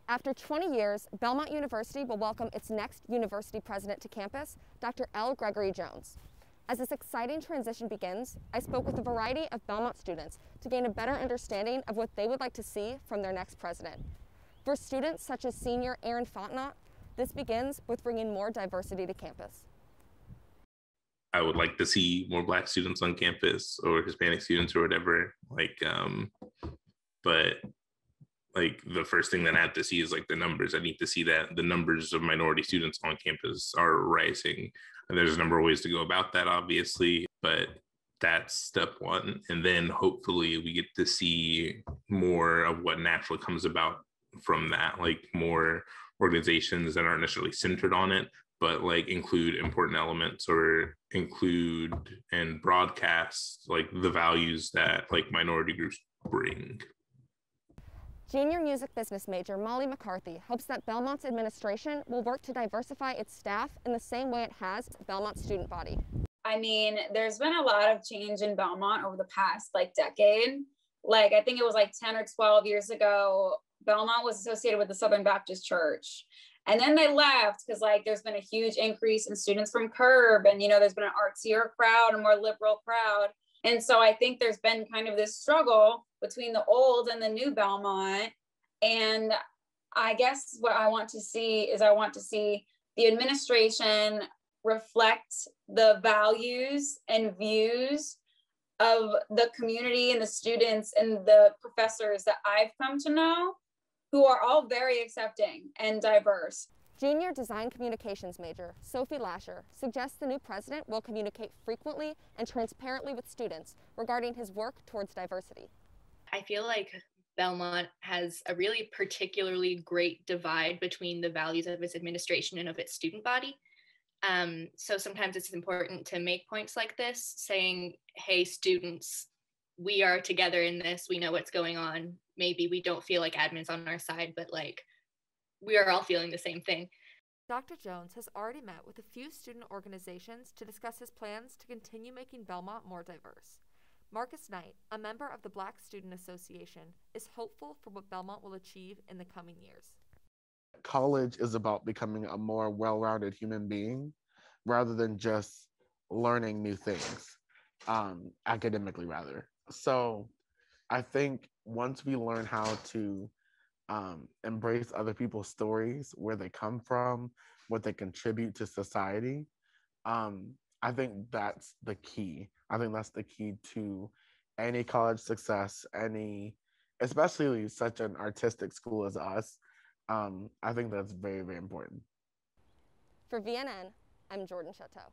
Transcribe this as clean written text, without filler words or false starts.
After 20 years, Belmont University will welcome its next university president to campus, Dr. L. Gregory Jones. As this exciting transition begins, I spoke with a variety of Belmont students to gain a better understanding of what they would like to see from their next president. For students such as senior Aaron Fontenot, this begins with bringing more diversity to campus. I would like to see more Black students on campus or Hispanic students or whatever. But the first thing that I have to see is the numbers. I need to see that the numbers of minority students on campus are rising. And there's a number of ways to go about that, obviously, but that's step one. And then hopefully we get to see more of what naturally comes about from that, more organizations that aren't necessarily centered on it, but include important elements or include and broadcast the values that minority groups bring. Junior music business major Molly McCarthy hopes that Belmont's administration will work to diversify its staff in the same way it has Belmont's student body. I mean, there's been a lot of change in Belmont over the past decade. I think it was 10 or 12 years ago, Belmont was associated with the Southern Baptist Church. And then they left because there's been a huge increase in students from Curb, and there's been an artsier crowd, a more liberal crowd. And so I think there's been kind of this struggle between the old and the new Belmont. And I guess what I want to see is the administration reflect the values and views of the community and the students and the professors that I've come to know, who are all very accepting and diverse. Junior design communications major Sophie Lasher suggests the new president will communicate frequently and transparently with students regarding his work towards diversity. I feel like Belmont has a really particularly great divide between the values of its administration and of its student body. So sometimes it's important to make points like this, saying, hey, students, we are together in this. We know what's going on. Maybe we don't feel like admin's on our side, but we are all feeling the same thing. Dr. Jones has already met with a few student organizations to discuss his plans to continue making Belmont more diverse. Marcus Knight, a member of the Black Student Association, is hopeful for what Belmont will achieve in the coming years. College is about becoming a more well-rounded human being rather than just learning new things, academically rather. So I think once we learn how to embrace other people's stories, where they come from, what they contribute to society, I think that's the key. I think that's the key to any college success, especially such an artistic school as us. I think that's very, very important. For VNN, I'm Jordan Shatto.